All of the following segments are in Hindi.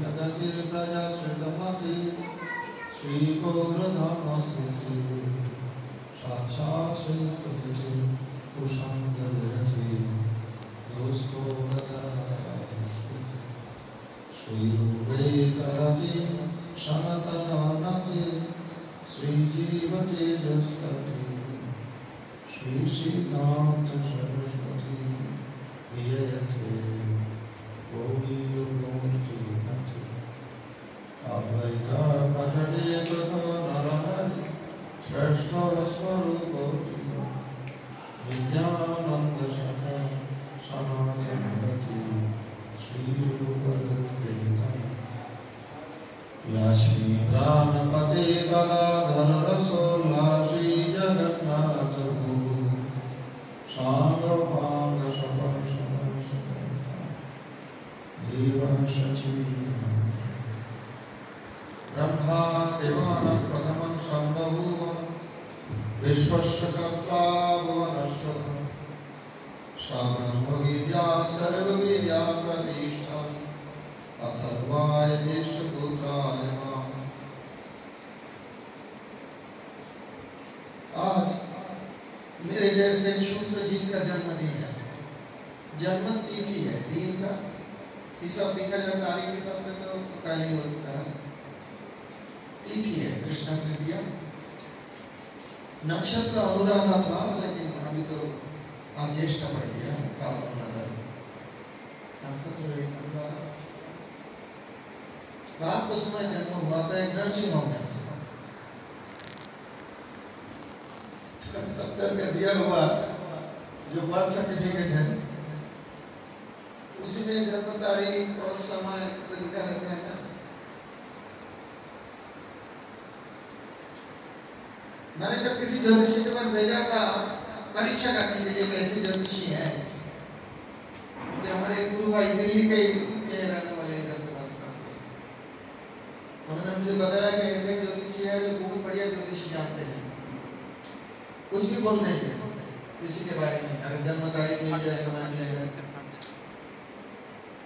कदति प्रजाश्रितमति श्रीगौरधामस्थिति साक्षात् श्रीप्रकृति कुशाङ्गविरति दोस्तो श्रीरूपै करति सनातनानति श्रीजीवतेजस्तति श्री सिद्धांत सरस्वती विजयते गौड़ीय गोष्ठीपति अद्वैता प्रकटे तथा नरहरि वैष्णवस्वरूपति विज्ञानंद सकल सनातनगति श्रीरूपधृतकीर्तन लक्ष्मी प्राणपते गदाधर रसोल्ला श्री जगन्नाथ गुरु सांगपांग सपन सदन सदैव देव सचिव ब्रह्मा देवानां प्रथमं संबभूव विश्वस्य कर्ता भुवनस्य सा ब्रह्मविद्या सर्वविद्या प्रतिष्ठा अथर्वाय ज्येष्ठपुत्राय नमः। आज मेरे जैसे शूद्र जी का जन्मदिन है, जन्म तिथि है, दिन का हिसाब देखा जाए तारीख के हिसाब से तो कल ही हो चुका है, तिथि है कृष्ण तृतीया। नक्षत्र अनुराधा था लेकिन अभी तो आज ज्येष्ठ पड़ गया, काल अनुराधा नक्षत्र अनुराधा। रात को समय जन्म हुआ था एक नर्सिंग होम में, डॉक्टर का दिया हुआ जो बर्थ सर्टिफिकेट है उसी में जन्म तारीख और समय तो लिखा रहता है ना। मैंने जब किसी ज्योतिषी के पास भेजा था परीक्षा करने के लिए कैसे ज्योतिषी है, क्योंकि हमारे गुरु भाई दिल्ली के रहने वाले हैं, उन्होंने मुझे बताया कि ऐसे ज्योतिषी है जो बहुत बढ़िया ज्योतिषी जानते हैं, कुछ भी बोल देंगे किसी के बारे में, अगर जन्म तारीख मिल जाए समय मिल जाए।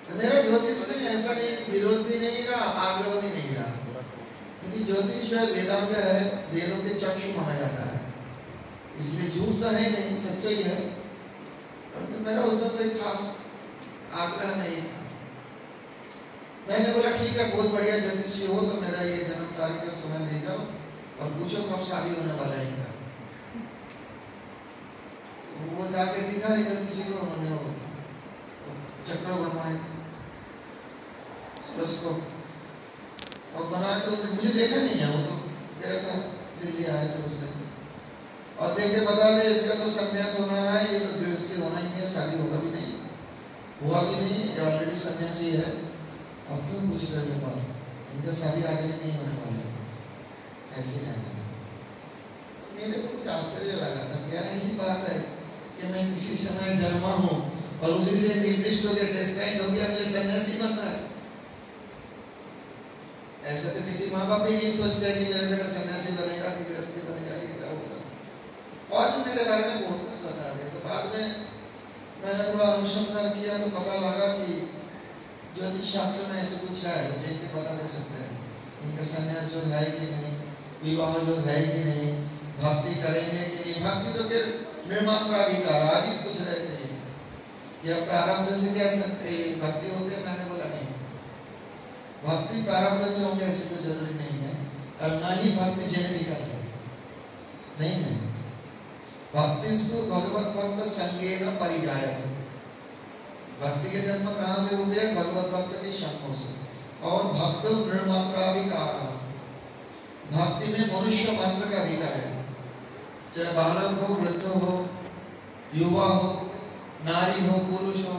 तो मेरा ज्योतिष में ऐसा नहीं कि विरोध भी नहीं रहा, आग्रह भी नहीं रहा, क्योंकि ज्योतिष जो है वेदांग है, वेदों के चक्षु माना जाता है, इसलिए झूठ तो है नहीं, सच्चाई है। परंतु मेरा उसमें कोई खास आग्रह नहीं था। मैंने बोला ठीक है, बहुत बढ़िया ज्योतिषी हो तो मेरा ये जन्म तारीख का समय ले जाओ और पूछो कब शादी होने वाला है इनका। तो वो जाके दिखा ज्योतिषी को, उन्होंने चक्र बनवाए और उसको और बना के मुझे देखा नहीं है, वो तो गया था दिल्ली आया था उसने और देख के बता दे इसका तो संन्यास होना है, ये तो गृहस्थी होना ही नहीं है, शादी होगा भी नहीं, हुआ भी नहीं, ऑलरेडी सन्यासी है। अब क्यों पूछ रहे हैं बात, इनका शादी आगे भी नहीं होने वाला है, ऐसे नहीं। मेरे को कुछ आश्चर्य लगा था, क्या ऐसी बात है कि मैं किसी समय जन्मा हूँ और उसी से निर्दिष्ट हो गया, डेस्टाइन्ड हो गया मुझे सन्यासी बनना है। ऐसा तो किसी माँ बाप भी नहीं सोचते कि मेरा बेटा सन्यासी बनेगा कि गृहस्थी बनेगा कि क्या होगा। और भी मेरे बारे में बहुत कुछ बता दिया। तो बाद में मैंने थोड़ा अनुसंधान किया तो पता लगा कि ज्योतिष शास्त्र में ऐसे कुछ है देख के पता दे सकते हैं इनका सन्यास योग है कि नहीं, विवाह योग है कि नहीं, भक्ति करेंगे कि नहीं। भक्ति तो फिर निर्मात्राधिकार आज ही पूछ रहे थे कि अब प्रारब्ध से क्या भक्ति होती है, मैंने बोला नहीं, भक्ति प्रारब्ध से होंगे ऐसी कोई जरूरी नहीं है, और ना ही भक्ति जेनेटिकल है, नहीं है। भक्ति भगवत भक्त संगेन परिजायत, भक्ति के जन्म कहाँ से हुए? भगवत भक्त के संगों से। और भक्त निर्मात्राधिकार, भक्ति में मनुष्य मात्र का अधिकार है, चाहे बालक हो, वृद्ध हो, युवा हो, नारी हो, पुरुष हो,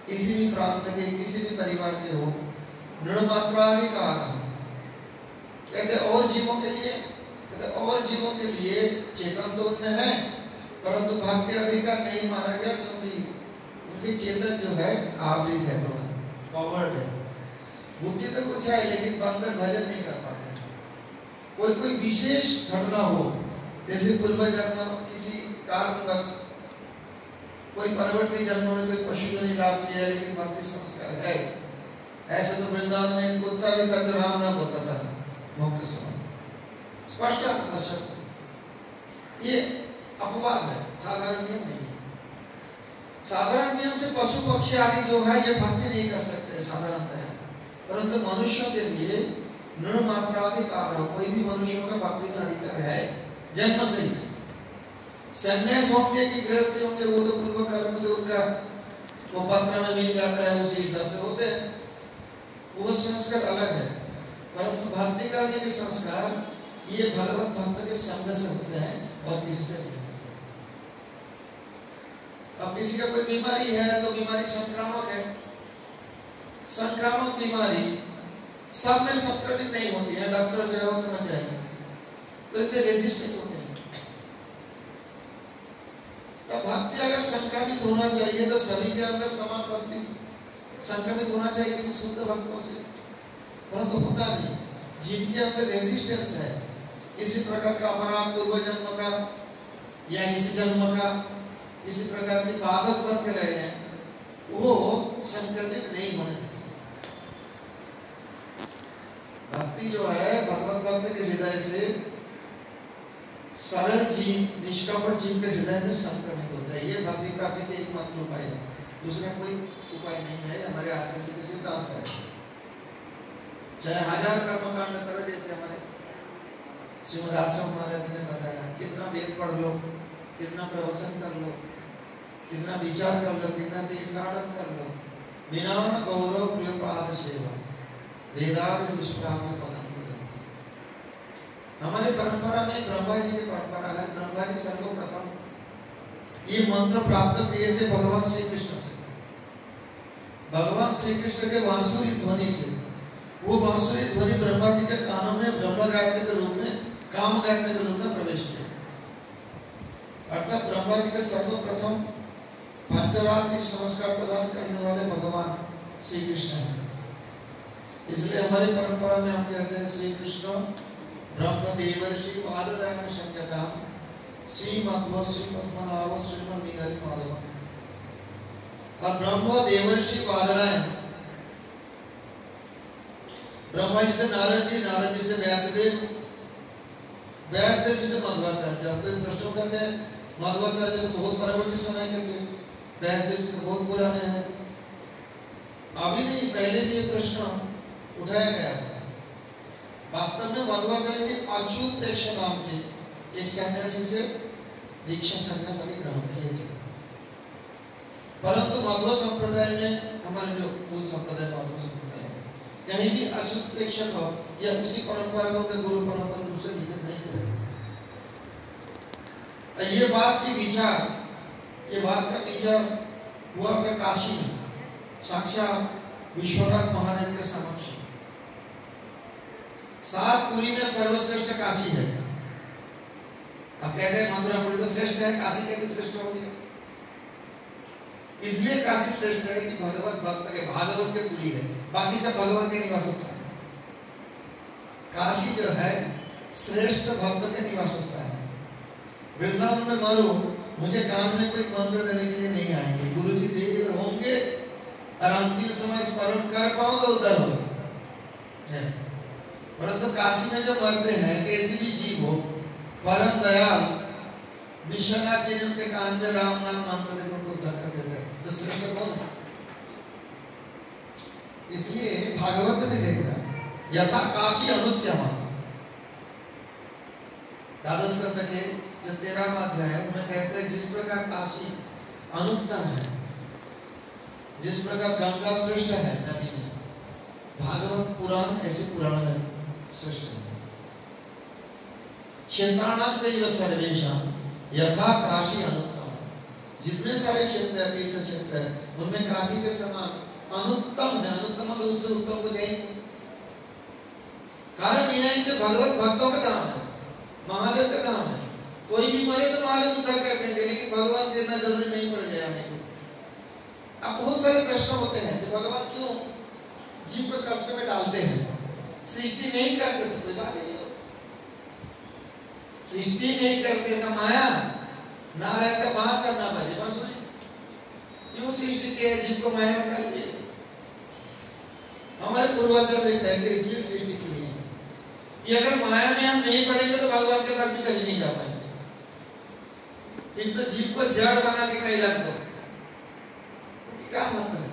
किसी भी प्रांत के, किसी भी परिवार के हो, निर्मात्राधिकार। कहते और जीवों के लिए, कहते और जीवों के लिए चेतन तो उनमें है, परंतु भक्ति अधिकार नहीं माना गया, क्योंकि उनकी चेतन जो है आवृत है, थोड़ा कवर्ड है। बुद्धि तो कुछ है लेकिन बंधन भजन नहीं कर पाते। कोई कोई विशेष घटना हो, जैसे पूर्व जन्म किसी कारणवश कोई परवर्ती जन्म में कोई पशु ने लाभ किया लेकिन भक्ति संस्कार है, ऐसे तो वृंदावन में कुत्ता भी था जो राम ना बोलता था मुक्त समय, स्पष्ट आता शब्द। ये अपवाद है, साधारण नियम नहीं है। साधारण नियम से पशु पक्षी आदि जो है ये भक्ति नहीं कर सकते साधारणतः, परंतु मनुष्यों के लिए नृ मात्राधिकार हो, कोई भी मनुष्यों का भक्ति का अधिकार है जन्म से ही। संन्यास होंगे कि गृहस्थी होंगे वो तो पूर्व कर्म से उनका वो पत्र में मिल जाता है, उसी हिसाब से होते हैं, वो संस्कार अलग है। परंतु भक्ति करने के संस्कार ये भगवत भक्त के संग से होते हैं और किसी से नहीं होते। अब किसी का कोई बीमारी है तो बीमारी संक्रामक है, संक्रामक बीमारी सब में संक्रमित नहीं होती है, डॉक्टर जो है वो समझ जाएंगे, तो इनके रेजिस्टेंट होते हैं। तब भक्ति अगर संक्रमित होना चाहिए तो सभी के अंदर समान भक्ति संक्रमित होना चाहिए किसी शुद्ध भक्तों से, परंतु होता नहीं। जिनके अंदर रेजिस्टेंस है, किसी प्रकार का अपराध पूर्व जन्म का या इस जन्म का किसी प्रकार की बाधक बन के रहे हैं, वो संक्रमित नहीं होने देते। भक्ति जो है भगवत भक्त के हृदय से सरल जीव, निष्कपट जीव के हृदय में संक्रमित होता है। ये भक्ति प्राप्ति के एकमात्र उपाय है, दूसरा कोई उपाय नहीं है। हमारे आचार्य के सिद्धांत है, चाहे 1000 कर्मकांड करो, जैसे हमारे श्रीमद आश्रम महाराज ने बताया, कितना वेद पढ़ लो, कितना प्रवचन कर लो, कितना विचार कर लो, कितना तीर्थाटन कर लो, बिना गौरव प्रिय पाद सेवा वेदांत दुष्प्राप्य पदम। हमारे परंपरा में ब्रह्मा जी की परंपरा है, ब्रह्मा जी सर्वप्रथम ये मंत्र प्राप्त किए थे भगवान श्री कृष्ण से, भगवान श्री कृष्ण के बांसुरी ध्वनि से। वो बांसुरी ध्वनि ब्रह्मा जी के कानों में ब्रह्म गायत्री के रूप में, काम गायत्री के रूप में प्रवेश किया। अर्थात ब्रह्मा जी के सर्वप्रथम पंचरात्रि संस्कार प्रदान करने वाले भगवान श्री कृष्ण हैं। इसलिए हमारी परंपरा में हम कहते हैं श्री कृष्ण ब्रह्म देवर्षि वादरायण संज्ञा श्रीमद्व श्रीपद्मनाभ श्रीमन्निहरि माधव। और ब्रह्म देवर्षि वादरायण, ब्रह्मा जी से नारद जी, नारद जी से व्यासदेव, व्यासदेव जी से मध्वाचार्य। कोई प्रश्न उठाते हैं, मध्वाचार्य तो बहुत परवर्ती समय के थे, व्यासदेव जी तो बहुत पुराने हैं। अभी नहीं, पहले भी ये प्रश्न उठाया गया था। वास्तव में मध्वाचार्य जी अच्युत प्रेक्षक नाम के एक सन्यासी से दीक्षा सन्यास आदि ग्रहण किए थे, परंतु मध्व संप्रदाय में, हमारे जो मूल संप्रदाय मध्व संप्रदाय है, कहीं भी अच्युत प्रेक्षक हो या उसी परंपरा को के गुरु परंपरा रूप से लिखित नहीं करेगा। ये बात का विचार हुआ था काशी में, साक्षात विश्वनाथ महादेव के समक्ष। 7 पुरी में सर्वश्रेष्ठ काशी है। अब कहते हैं मथुरापुरी तो श्रेष्ठ है, काशी कहते श्रेष्ठ हो गया। इसलिए काशी श्रेष्ठ है कि भगवत भक्त के, भागवत के पुरी है, बाकी सब भगवान के निवास स्थान है। काशी जो है श्रेष्ठ भक्त के निवास स्थान है। वृंदावन में मारो, मुझे कान में कोई मंत्र देने के लिए नहीं आएंगे, गुरु जी दे होंगे और अंतिम समय स्मरण कर पाओ तो उधर हो। परंतु काशी में जो मरते हैं, कैसे भी जीव हो, परम दयाल विश्वनाथ जी ने उनके कान में राम नाम मंत्र देकर उनको उद्धार कर देते हैं, तो श्रेष्ठ कौन है? इसलिए भागवत में देखना, यथा काशी अनुत्यम, द्वादश स्कंद के जो 13वां अध्याय है उनमें कहते हैं जिस प्रकार काशी अनुत्तम है, जिस प्रकार गंगा श्रेष्ठ है नदी में, भागवत पुराण ऐसे पुराण में श्रेष्ठ है। क्षेत्राणाम चैव सर्वेषां यथा काशी अनुत्तम, जितने सारे क्षेत्र है, तीर्थ क्षेत्र है, उनमें काशी के समान अनुत्तम है। अनुत्तम मतलब उससे उत्तम को जाएंगे। कारण यह है कि भगवत भक्तों का धाम है, महादेव का धाम है। कोई भी मरे तो महादेव उद्धार कर देंगे, लेकिन भगवान के इतना जरूरी नहीं पड़ जाए आने को। अब बहुत सारे प्रश्न होते हैं कि भगवान क्यों जीव को कष्ट में डालते हैं? सृष्टि नहीं करते तो कोई बात ही नहीं होती। सृष्टि नहीं करते, ना माया, ना रहता बांस और ना बजे बांसुरी, क्यों सृष्टि किया है? जीव को माया में डाल दिए। हमारे पूर्वजों ने कहते इसलिए सृष्टि की है कि अगर माया में हम नहीं पड़ेंगे तो भगवान के पास भी कभी नहीं जा पाएंगे। एक तो जीव को जड़ बना के कहीं रख दो, क्या मतलब है?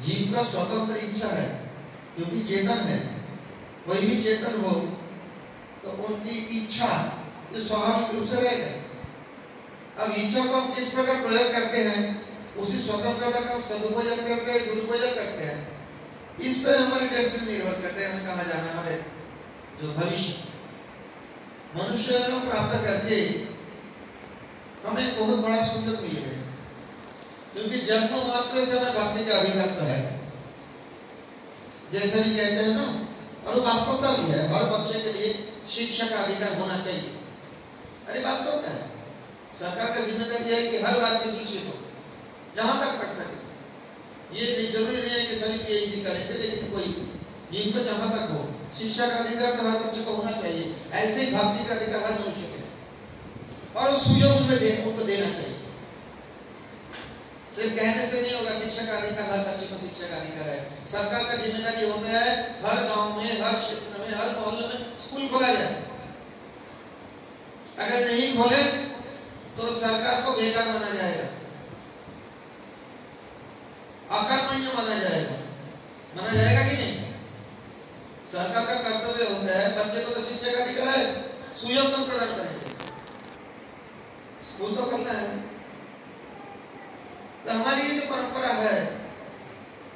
जीव का स्वतंत्र इच्छा है क्योंकि चेतन है, वही भी चेतन हो तो उनकी इच्छा ये स्वाभाविक रूप से रहेगा। अब इच्छा को हम किस प्रकार प्रयोग करते हैं, उसी स्वतंत्रता का सदुपयोग करते हैं, दुरुपयोग करते हैं, इस पर हमारी डेस्टिनी निर्भर करते हैं, हमें कहाँ जाना है, हमारे जो भविष्य। मनुष्य जन्म प्राप्त करके हमें बहुत बड़ा सुंदर मिल गया, क्योंकि जन्म मात्र से हमें भक्ति का अधिकार तो है, जैसे भी कहते हैं ना, और वो वास्तवता भी है। हर बच्चे के लिए शिक्षा का अधिकार होना चाहिए। अरे वास्तवता है, सरकार का जिम्मेदारी है कि हर बच्चे शिक्षित हो, जहां तक पढ़ सके। ये जरूरी नहीं है कि सभी पीएचडी करेंगे, लेकिन कोई जिनको जहां तक हो शिक्षा का अधिकार तो हर बच्चे को होना चाहिए। ऐसे ही भक्ति का अधिकार हर मनुष्य को है और सुयोग उसमें उनको देना चाहिए। सिर्फ कहने से नहीं होगा, शिक्षा का अधिकार हर बच्चे को शिक्षा का अधिकार है। सरकार का जिम्मेदारी होता है हर गांव में, हर क्षेत्र में, हर मोहल्ले में स्कूल खोला जाए। अगर नहीं खोले तो सरकार को बेकार माना जाएगा, अकर्मण्य माना जाएगा कि नहीं? सरकार का कर्तव्य होता है, बच्चे को तो शिक्षा का अधिकार है, सुयोग तो प्रदान करेंगे, स्कूल तो करना है। तो हमारी ये जो परंपरा है,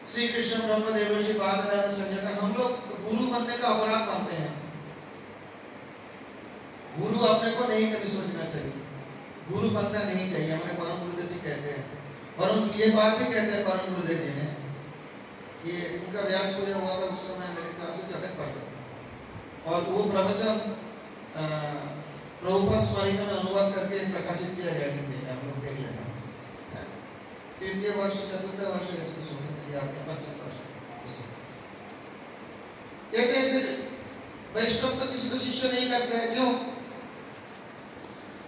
श्री कृष्ण ब्रह्मदेव ऋषि बादरायण संजय का, हम लोग गुरु बनने का अपराध मानते हैं। गुरु अपने को नहीं कभी सोचना चाहिए, गुरु बनना नहीं चाहिए, हमारे परम गुरुदेव जी कहते हैं। और ये बात भी कहते हैं परम गुरुदेव जी ने, ये उनका व्यास पूजा हुआ था उस समय मेरे ख्याल से चटक पर, और वो प्रवचन प्रभुपाद स्मारिका में अनुवाद करके प्रकाशित किया गया हिंदी में, आप लोग देख लेना। तृतीय वर्ष, चतुर्थ वर्ष, इसको सुनने आपके 25 वर्ष। कहते हैं फिर वैष्णव तो किसी को शिष्य नहीं करते हैं, क्यों?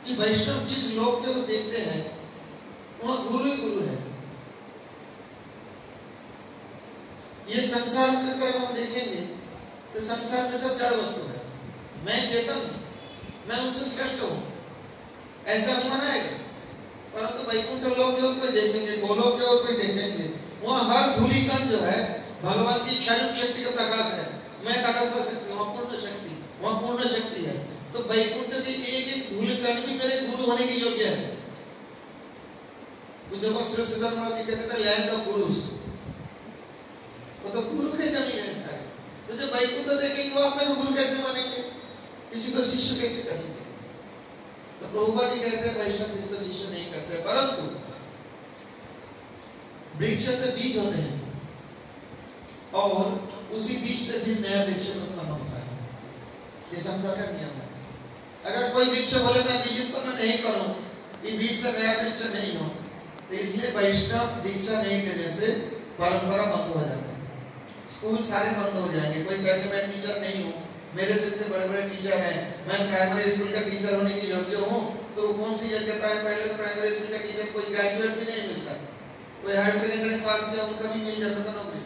कि वैष्णव जिस लोक को देखते हैं वह गुरु ही गुरु है। ये संसार की तरफ हम देखेंगे तो संसार में सब जड़ वस्तु है, मैं चेतन हूं, मैं उनसे श्रेष्ठ हूं, ऐसा अभिमान आएगा। परंतु वैकुंठ लोक जो कोई देखेंगे, गोलोक जो कोई देखेंगे, वहाँ हर धूली कण जो है भगवान की क्षण शक्ति का प्रकाश है। मैं तटस्थ शक्ति, वहाँ पूर्ण शक्ति, वहाँ पूर्ण शक्ति है। तो वैकुंठ की एक एक धूली कण भी मेरे गुरु होने की योग्य है। जब श्री सिद्धार्थ जी कहते थे लैंड ऑफ गुरुस, वो तो गुरु कैसे नहीं है इसका? तो जब वैकुंठ देखेंगे वो अपने को गुरु कैसे मानेंगे, किसी को शिष्य कैसे कहेंगे? तो प्रभुपाद जी कहते हैं वैष्णव किसी को शिष्य नहीं करते, परंतु वृक्ष से बीज होते हैं और उसी बीज से भी नया वृक्ष उत्पन्न होता है। ये संसार का नियम है। अगर कोई वृक्ष बोले मैं बीज उत्पन्न नहीं करूं, ये बीज से नया वृक्ष नहीं हो, तो इसलिए वैष्णव दीक्षा नहीं देने से परंपरा बंद हो जाता है, स्कूल सारे बंद हो जाएंगे। कोई कहते मैं टीचर नहीं हूँ, मेरे से इतने बड़े बड़े टीचर हैं, मैं प्राइमरी स्कूल का टीचर होने की योग्य हूँ, तो कौन सी योग्यता है? पहले तो प्राइमरी स्कूल का टीचर कोई ग्रेजुएट भी नहीं मिलता, कोई हायर सेकेंडरी पास किया उनका भी मिल जाता था नौकरी,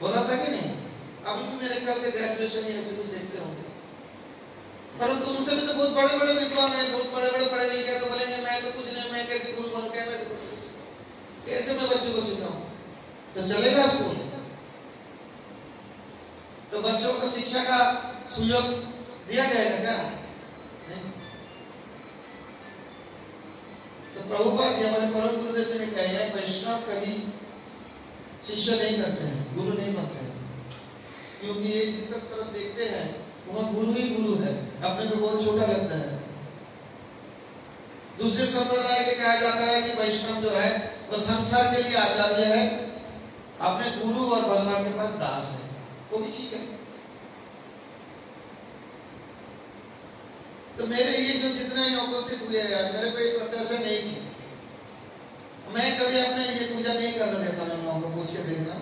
होता था कि नहीं? अभी भी मेरे ख्याल से ग्रेजुएशन ही ऐसे कुछ देखते होंगे। परंतु उनसे भी तो बहुत बड़े बड़े विद्वान हैं, बहुत बड़े बड़े पढ़े लिखे, तो बोलेंगे मैं तो कुछ नहीं, मैं कैसे गुरु बनूं, कैसे मैं बच्चों को सिखाऊं? तो चलेगा स्कूल? तो बच्चों को शिक्षा का सुयोग दिया जाएगा क्या? नहीं। तो प्रभुपाद जी हमारे परम गुरुदेव जी ने कहा है वैष्णव कभी शिष्य नहीं करते हैं, गुरु नहीं बनते हैं, क्योंकि ये जिस सब तरफ देखते हैं वहाँ गुरु ही गुरु है, अपने को बहुत छोटा लगता है। दूसरे संप्रदाय के कहा जाता है कि वैष्णव जो है वो संसार के लिए आचार्य है, अपने गुरु और भगवान के पास दास है, वो भी ठीक है। तो मेरे ये जो जितने उपस्थित हुए यार, मेरे को एक प्रत्याशा नहीं थी, मैं कभी अपने ये पूजा नहीं करने देता, मैं लोगों को पूछ के देखना,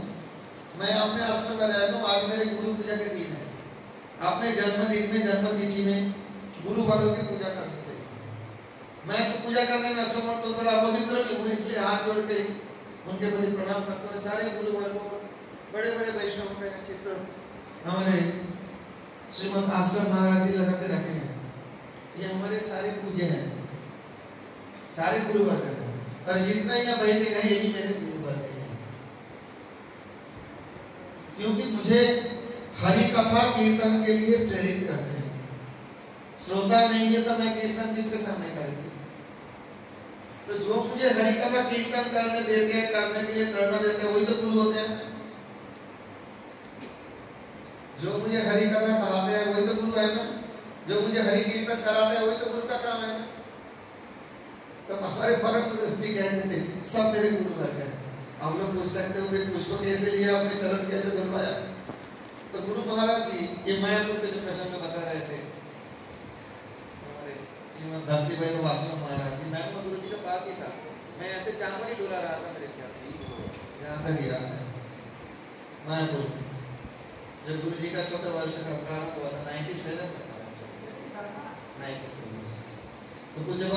मैं अपने आश्रम में रहता हूँ, आज मेरे गुरु पूजा के दिन है, अपने जन्मदिन में, जन्मतिथि में गुरु वालों की पूजा करनी चाहिए। मैं तो पूजा करने में असमर्थ हूँ, थोड़ा पवित्र भी हूँ, इसलिए हाथ जोड़ के उनके प्रति प्रणाम करते हुए सारे गुरु वर्गों, बड़े बड़े वैष्णव के चित्र हमारे श्रीमद आश्रम महाराज जी लगा के रखे हैं। ये हमारे सारे पूज्य हैं, सारे गुरु वर्ग हैं, और जितना यहाँ बैठे हैं ये भी मेरे गुरु वर्ग हैं। क्योंकि मुझे हरि कथा कीर्तन के लिए प्रेरित करते हैं। श्रोता नहीं है तो मैं कीर्तन किसके सामने करूंगी? तो जो मुझे हरि कथा कीर्तन करने देते हैं, करने के लिए प्रेरणा देते हैं, वही तो गुरु होते हैं। जो मुझे हरि कथा पढ़ाते हैं वही तो गुरु है ना। जो मुझे हरि कीर्तन कराते हैं वही तो गुरु का काम है ना। तो हमारे परम गुरु जी कहते थे सब मेरे गुरु वर्ग हैं। हम लोग पूछ सकते हो कि उसको कैसे लिया, अपने चरण कैसे धुलवाया? तो गुरु महाराज जी ये मायापुर के जो प्रसंग बता रहे थे, हमारे श्रीमद भक्ति भाई वासव महाराज जी, मैं गुरु जी के पास ही था, मैं ऐसे चांगल ही डोला रहा था मेरे ख्याल से, यहाँ तक याद है मायापुर में जब गुरु जी का 100 वर्ष का प्रारंभ हुआ था 97 तो कुछ जब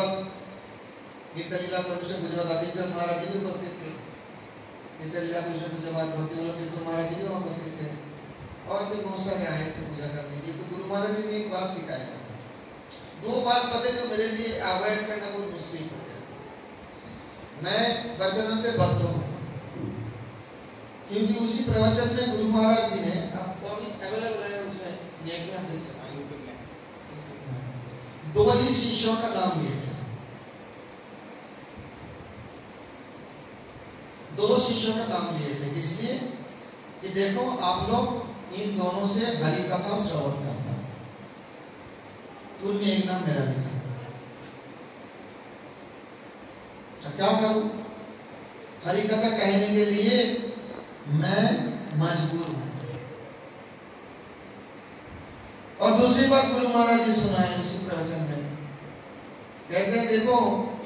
गीता लीला परमेश्वर गुजरात अभिचंद महाराज जी भी उपस्थित थे, गीता लीला परमेश्वर गुजरात भक्ति वाला तीर्थ महाराज जी भी वहाँ उपस्थित थे, और भी बहुत सारे आए थे पूजा करने के लिए। तो गुरु महाराज जी ने एक बात सिखाई, 2 बात पते जो मेरे लिए अवॉइड करना बहुत मुश्किल हो गया। मैं वचनों से बद्ध हूँ, क्योंकि उसी प्रवचन में गुरु महाराज जी ने, आपको अभी अवेलेबल है उसमें नेट में आप देख सकते हैं, यूट्यूब में 2 ही शिष्यों का नाम लिए थे। 2 शिष्यों का नाम लिए थे, इसलिए कि देखो आप लोग इन दोनों से हरि कथा श्रवण करना। तो उनमें एक नाम मेरा भी था। तो क्या करूं? हरि कथा कहने के लिए मैं मजबूर हूं। और दूसरी बात गुरु महाराज जी सुनाए उसी प्रवचन में, कहते हैं देखो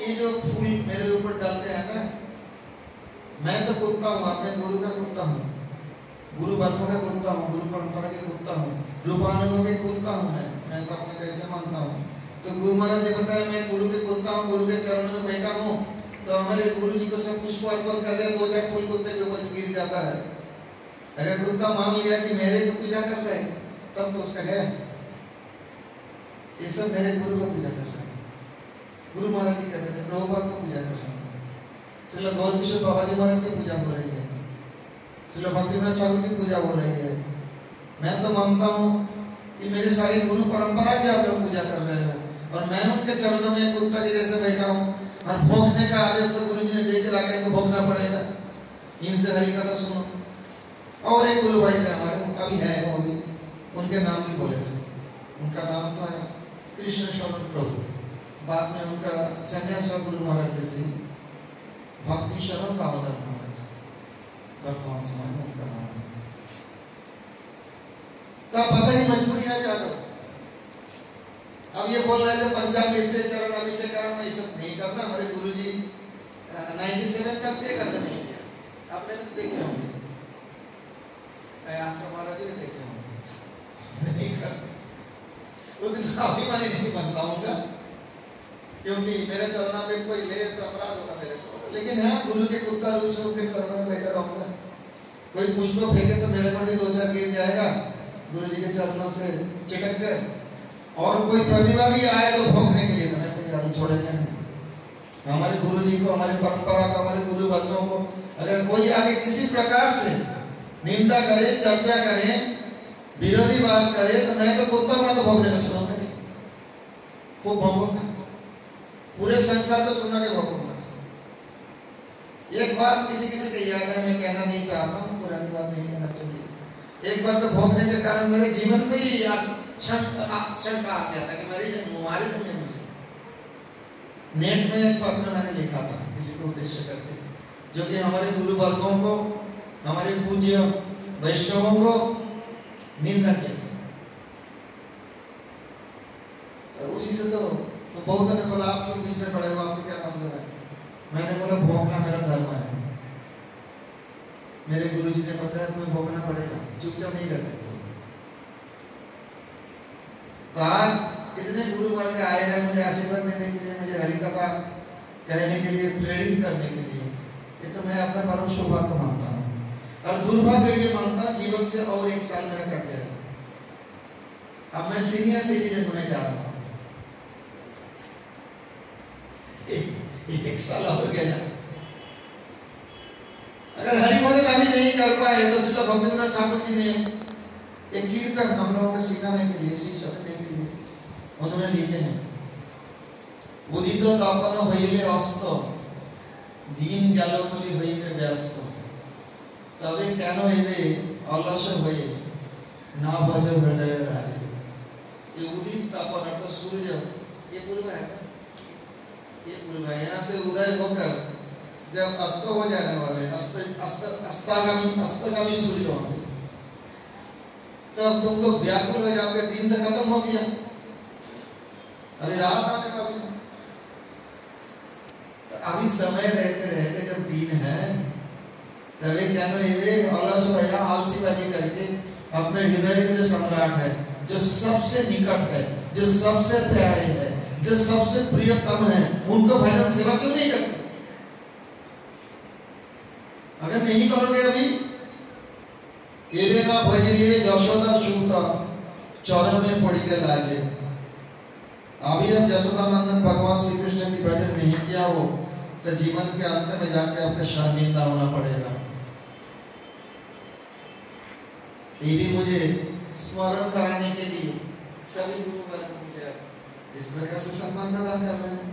ये जो फूल मेरे ऊपर डालते हैं ना, मैं तो कुत्ता हूं, अपने गुरु का कुत्ता हूं, गुरु वर्गों का कुत्ता हूँ, गुरु परंपरा के कुत्ता हूँ, रूपानुगों के कुत्ता हूँ। मैं तो अपने कैसे मानता हूँ। तो गुरु महाराज जी बताया मैं गुरु के कुत्ता हूँ, गुरु के चरणों में बैठा हूँ। तो हमारे गुरु जी को सब पुष्प अर्पण कर रहे, 2-4 फूल कुत्ते के ऊपर गिर जाता है। अगर कुत्ता मान लिया कि मेरे को पूजा कर रहे तब तो उसका है, ये सब मेरे गुरु को पूजा कर रहे हैं। गुरु महाराज जी कहते थे प्रभुपाद को पूजा कर रहे हैं, चलो गौर किशोर बाबा जी महाराज की पूजा हो रही है, चलो भक्तिनाथ ठाकुर की पूजा हो रही है। मैं तो मानता हूँ कि मेरे सारे गुरु परंपरा की आप लोग पूजा कर रहे हो, और मैं उनके चरणों में कुत्ता के जैसे बैठा हूँ, और भोंकने का आदेश तो गुरु जी ने दे के लाके इनको भोंकना पड़ेगा, इनसे हरि कथा सुनो। और एक गुरु भाई थे हमारे, अभी है वो भी, उनके नाम भी बोले थे, उनका नाम था कृष्ण शरण प्रभु, बाद में उनका संन्यास हुआ गुरु महाराज जैसे भक्ति शरण दामोदर महाराज, वर्तमान समय में उनका नाम है। तो पता ही मजबूरियां क्या करो। अब ये बोल रहे थे पंचामृत से चरण अभिषेक करना, ये सब नहीं करना। हमारे गुरुजी 97 तक ये करते नहीं किया, आपने भी तो देखे होंगे, आश्रम महाराज ने देखे होंगे, नहीं करते। उतना अभिमानी नहीं बन पाऊंगा, क्योंकि मेरे चरणों में कोई ले तो अपराध होगा मेरे को। लेकिन हाँ, गुरु के कुत्ता रूप से उनके चरणों में बैठा रहूंगा। कोई पुष्प फेंके तो मेरे पर भी 2-4 गिर जाएगा गुरु जी के चरणों से चिटक कर, और कोई प्रतिवादी आए तो भोंकने के लिए तो मैं तैयार, छोड़ेंगे नहीं। हमारे गुरु जी को, हमारी परंपरा को, हमारे गुरु वर्गों को अगर कोई आगे किसी प्रकार से निंदा करे, चर्चा करे, विरोधी बात करे, तो मैं तो कुत्ता, मैं तो भोंकने को छोड़ूंगा नहीं, खूब भोंकूंगा, पूरे संसार को सुना के भोंकूंगा। एक बात किसी किसी को याद है, मैं कहना नहीं चाहता हूँ, पुरानी बात नहीं कहना चाहिए। एक बार तो भोंकने के कारण मेरे जीवन में ही शंका आ गया था कि मेरी मारी तो नहीं। मुझे नेट में एक पत्र मैंने लिखा था किसी को उद्देश्य करके, जो कि हमारे गुरु वर्गों को, हमारे पूज्य वैष्णवों को निंदा किया था। तो उसी से तो बहुत ने बोला आप क्यों बीच में पड़े हो, आपको क्या मतलब है? मैंने बोला भोंकना मेरा धर्म है। मेरे गुरुजी ने बताया तुम्हें भोंकना पड़ेगा, चुपचाप नहीं रह सकते। तो आज इतने गुरु वर्ग आए हैं मुझे आशीर्वाद देने के लिए, मुझे हरि कथा कहने के लिए, प्रेरित करने के लिए। ये तो मैं अपना परम सौभाग्य मानता हूँ। और दुर्भाग्य ये मानता जीवन से और 1 साल मेरा कट गया। अब मैं सीनियर सिटीजन होने जा रहा हूँ। 1 साल और गया। अगर हरि भजन अभी नहीं कर पाए तो श्रील भक्तिविनोद ठाकुर जी ने एक कीर्तन हम लोगों को सिखाने के लिए, शिक्षा देने के लिए उन्होंने लिखे हैं। उदित तपन हईले अस्त दिन गেল বলি হইবে ব্যস্ত তবে কেন এবে অলস হয়ে না ভজ हृदय राजे। ये उदित तपन अर्थात सूर्य, ये पूर्व है, ये पूर्व है। यहाँ से उदय होकर जब अस्त हो जाने वाले अस्तगामी सूर्य होंगे तब तुम तो व्याकुल हो जाओगे, दिन तो खत्म हो गया, अभी रात आने वाली है। तो अभी समय रहते रहते जब दिन है तभी क्या अलस भैया आलसीबाजी करके अपने हृदय के जो सम्राट है, जो सबसे निकट है, जो सबसे प्यारे है, जो सबसे प्रियतम है, उनको भजन सेवा क्यों नहीं करते? अगर नहीं करोगे अभी एवेगा भजिले यशोदा सूता चरण में पड़ी के लाजे। अभी अब यशोदा नंदन भगवान श्री कृष्ण की भजन नहीं किया हो तो जीवन के अंत में जाके आपको शर्मिंदा होना पड़ेगा। ये भी मुझे स्मरण कराने के लिए सभी गुरु वर्ग मुझे इस प्रकार से सम्मान प्रदान कर रहे हैं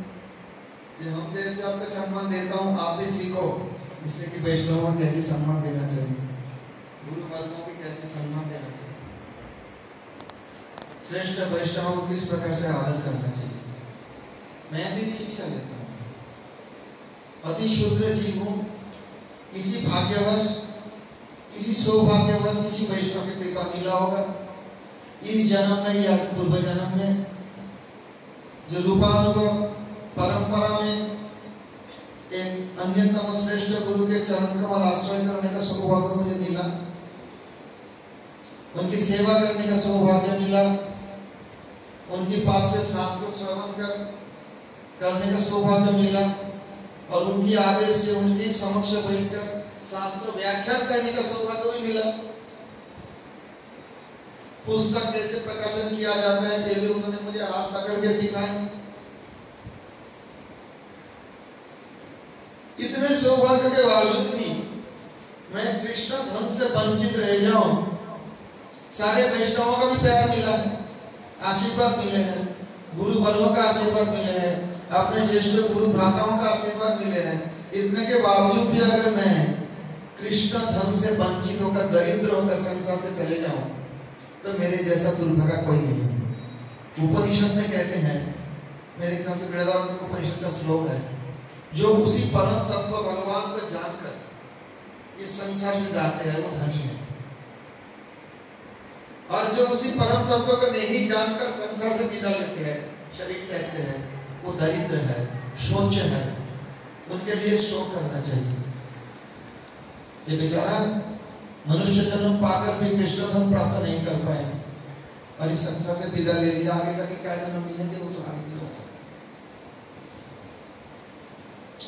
कि हम जैसे आपको सम्मान देता हूँ आप भी सीखो इससे कि वैष्णवों को कैसे सम्मान देना चाहिए, गुरु वर्गों को कैसे सम्मान देना चाहिए, श्रेष्ठ वैष्णवों को किस प्रकार से आदर करना चाहिए। मैं भी शिक्षा देता हूँ। अति शूद्र जीव हूँ, किसी भाग्यवश, किसी सौभाग्यवश किसी वैष्णव की कृपा मिला होगा इस जन्म में या पूर्व जन्म में, जो रूपानुग परंपरा में एक अन्यतम श्रेष्ठ गुरु के चरण कमल आश्रय करने का सौभाग्य मुझे मिला, उनकी सेवा करने का सौभाग्य मिला, उनके पास से शास्त्र श्रवण करने का सौभाग्य मिला और उनकी आदेश से उनके समक्ष बैठकर शास्त्र व्याख्यान करने का सौभाग्य भी मिला। पुस्तक कैसे प्रकाशन किया जाता है ये भी उन्होंने मुझे हाथ पकड़ के सिखाए। इतने सौभाग्य के बावजूद भी मैं कृष्ण धन से वंचित रह जाऊं। सारे वैष्णवों का भी प्यार मिला है, आशीर्वाद मिले हैं, गुरु वर्गों का आशीर्वाद मिले हैं, अपने ज्येष्ठ गुरु भ्राताओं का आशीर्वाद मिले हैं। इतने के बावजूद भी अगर मैं कृष्ण धन से वंचित होकर दरिद्र होकर संसार से चले जाऊं तो मेरे जैसा दुर्भागा कोई नहीं है। उपनिषद में कहते हैं, मेरे ख्याल से वेदांत उपनिषद का श्लोक है, जो उसी परम तत्व भगवान को जानकर इस संसार से जाते हैं वो धनी है, और जो उसी परम तत्व को नहीं जानकर संसार से विदा लेते हैं, शरीर त्यागते हैं, वो दरिद्र है, शोच है। उनके लिए शोक करना चाहिए। ये बेचारा मनुष्य जन्म पाकर भी कृष्ण धन प्राप्त नहीं कर पाए और इस संसार से विदा ले लिया, आगे जाके क्या जन्म मिलेंगे वो तो आगे नहीं होता।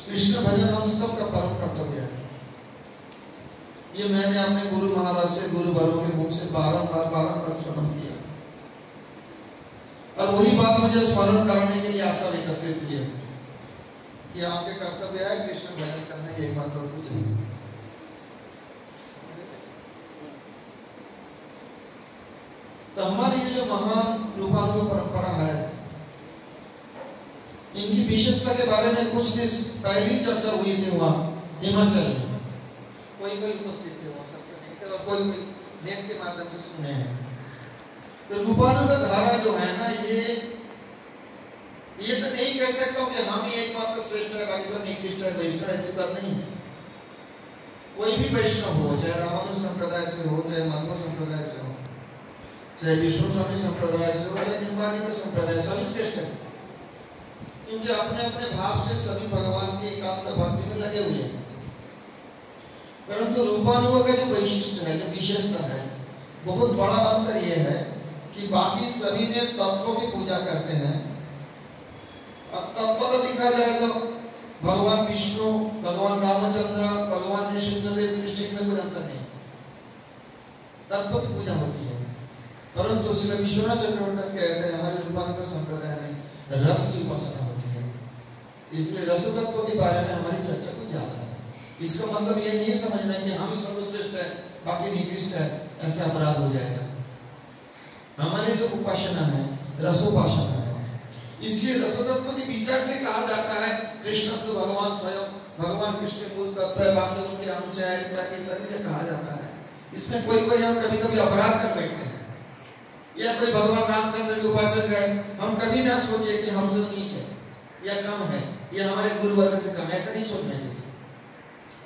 कृष्ण भजन हम सबका परम कर्तव्य है। ये मैंने अपने गुरु महाराज से, गुरु वर्गों के मुख से बारंबार श्रवण किया और वही बात मुझे स्मरण कराने के लिए आप सब एकत्रित किए कि आपके कर्तव्य है कृष्ण भजन करना, एक बात और कुछ नहीं। तो हमारी ये जो महान रूपानुग परंपरा है, इनकी विशेषता के बारे में कुछ दिन पहली चर्चा हुई थी वहाँ हिमाचल में। कोई उपस्थित थे, वो सब नहीं थे और कोई नेट के माध्यम से सुने हैं। तो रूपानुग धारा जो है ना, ये तो नहीं कह सकता हूँ कि हम ही एकमात्र श्रेष्ठ है, बाकी सब निकृष्ट है, वैष्णव, ऐसी बात नहीं है। कोई भी वैष्णव हो, चाहे रामानुज संप्रदाय से हो, चाहे माधव संप्रदाय से हो, चाहे विष्णु स्वामी संप्रदाय से हो, चाहे निम्बालिक संप्रदाय, सभी श्रेष्ठ है, क्योंकि अपने अपने भाव से सभी भगवान के एकांत भक्ति में लगे हुए हैं। परंतु रूपानुग का जो वैशिष्ट है, जो विशेषता है, बहुत बड़ा अंतर यह है कि बाकी सभी ने तत्वों की पूजा करते हैं और तत्व तो देखा जाए तो भगवान विष्णु, भगवान रामचंद्र, भगवान नृसिंहदेव, कृष्ण में कोई अंतर नहीं, तत्व की पूजा होती है। परंतु श्री विश्वनाथ चक्रवर्ती कहते हैं हमारे रूपांतर संप्रदाय में रस की उपासना होती है, इसलिए रस तत्व के बारे में हमारी चर्चा कुछ ज्यादा है। इसका मतलब ये नहीं समझना कि हम सर्वश्रेष्ठ है बाकी निकृष्ट है, ऐसे अपराध हो जाएगा। हमारी जो उपासना है रसोपासना है, इसलिए रसोतत्व के विचार से कहा जाता है कृष्णस्तु भगवान स्वयं, भगवान कृष्ण मूल तत्व है, बाकी उनके अंश है, इत्यादि कहा जाता है। इसमें कोई हम कभी कभी अपराध कर बैठते हैं, या कोई भगवान रामचंद्र के उपासक है, हम कभी ना सोचे कि हमसे नीच है या कम है या हमारे गुरु वर्ग से कम है, ऐसा नहीं सोचना चाहिए,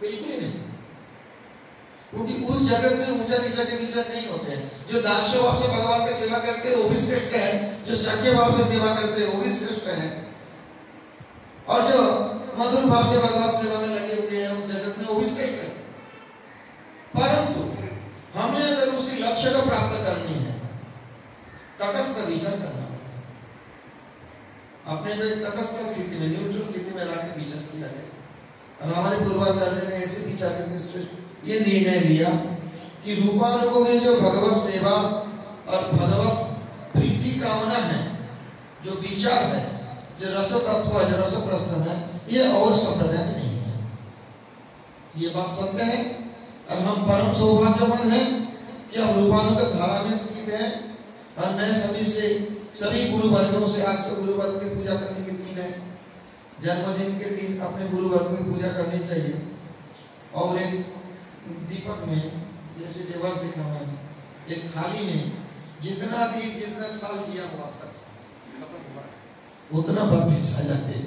बिल्कुल नहीं। क्योंकि उस जगत में ऊंचा नीचा के विचार नहीं होते हैं। जो दास्य भाव से भगवान की सेवा करते हैं वो भी श्रेष्ठ है, जो सख्य भाव से सेवा करते हैं वो भी श्रेष्ठ है, और जो मधुर भाव से भगवान सेवा में लगे हुए हैं उस जगत में वो भी श्रेष्ठ है। परंतु हमें अगर उसी लक्ष्य को प्राप्त करनी है, तटस्थ विचार करना होगा। अपने को एक तटस्थ स्थिति में, न्यूट्रल स्थिति में रख के विचार किया गया। और हमारे पूर्वाचार्य ने ऐसे विचार करके श्रेष्ठ ये निर्णय लिया कि रूपानुगो में जो भगवत सेवा और भगवत प्रीति कामना है, जो विचार है, जो रस तत्व है, जो रस प्रस्थान है, ये और संप्रदाय में नहीं है। ये बात सत्य है और हम परम सौभाग्यवान हैं कि हम रूपानुगत धारा में स्थित हैं। और मैं सभी गुरु वर्गों से, आज तो गुरु वर्ग की पूजा करने के दिन है, जन्मदिन के दिन अपने गुरु वर्ग की पूजा करनी चाहिए। और एक दीपक में जैसे दिवस लिखा हुआ है, एक थाली में जितना साल जिया हुआ तक खत्म हुआ उतना भक्ति सजा के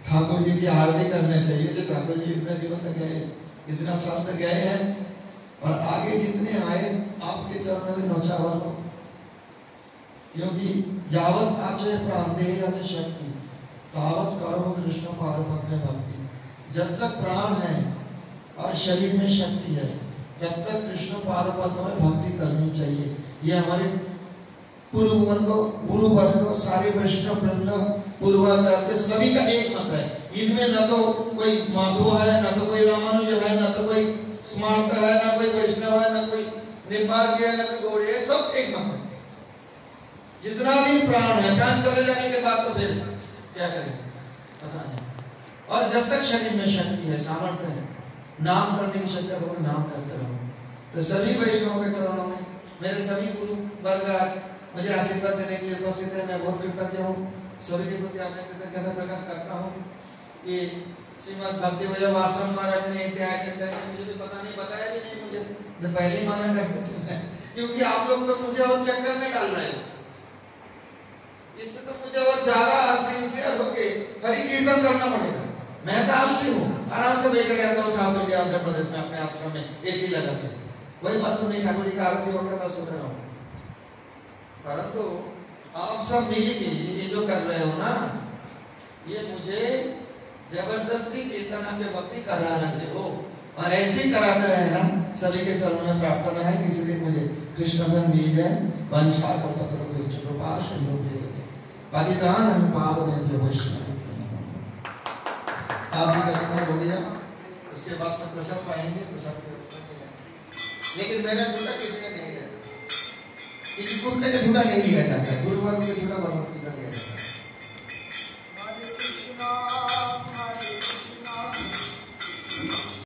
ठाकुर जी की आरती करना चाहिए। जो ठाकुर जी इतना जीवन तक गए, इतना साल तक गए हैं, और आगे जितने आए आपके चरणों में नौचावर हो, क्योंकि जावत आचे प्राण देह आचे शक्ति तावत करो कृष्ण पाद पद में भक्ति। जब तक प्राण है और शरीर में शक्ति है, तब तक कृष्ण पाद पद्म में भक्ति करनी चाहिए। ये हमारे गुरु वर्ग, सारे वैष्णव वृंद, पूर्वाचार्य सभी का एक मत है। इनमें न तो कोई माधव है, न तो कोई रामानुज है, न तो कोई स्मार्त है, न कोई वैष्णव है, न कोई निम्बार्क है, न कोई गौड़ी है, सब एक मत है। जितना दिन प्राण है, प्राण चले जाने के बाद तो फिर क्या करें पता नहीं। और जब तक शरीर में शक्ति है, सामर्थ्य है, नाम करने की शक्ति हो, नाम करते रहो। तो सभी वैष्णवों के चरणों में मेरे सभी गुरु वर्ग आज मुझे आशीर्वाद देने के लिए उपस्थित है। मैं बहुत कृतज्ञ हूँ, सभी के प्रति अपने कृतज्ञता प्रकाश करता हूँ। ये श्रीमद भक्ति वैभव आश्रम महाराज ने ऐसे आयोजन करके मुझे भी पता नहीं, बताया भी नहीं मुझे, मैं पहले ही माना करते थे, क्योंकि आप लोग तो मुझे और चक्कर में डाल रहे हो। इससे तो मुझे और ज्यादा सिंसियर होके हरि कीर्तन करना पड़ेगा। मैं तो आलसी हूँ, आराम से बैठे रहता हूँ साउथ इंडिया उत्तर प्रदेश में अपने आश्रम में एसी लगा के, कोई मतलब नहीं, ठाकुर जी का आरती होकर बस उतर रहा हूँ। परंतु आप सब मिलके ये जो कर रहे हो ना, ये मुझे जबरदस्ती कीर्तन के भक्ति करा रहे हो, और ऐसे ही कराते रहे ना। सभी के चरणों में प्रार्थना है किसी दिन मुझे कृष्ण धन मिल जाए। वंशा कल्पतरु कृष्ण पादितान हम पावने वैष्णव। आप जी का समय हो गया, उसके बाद सब प्रसाद पाएंगे, प्रसाद लेकिन मेरा झूठा किसी का नहीं है, किसी कुत्ते का झूठा नहीं लिया जाता है, गुरु वर्ग का झूठा भगवती का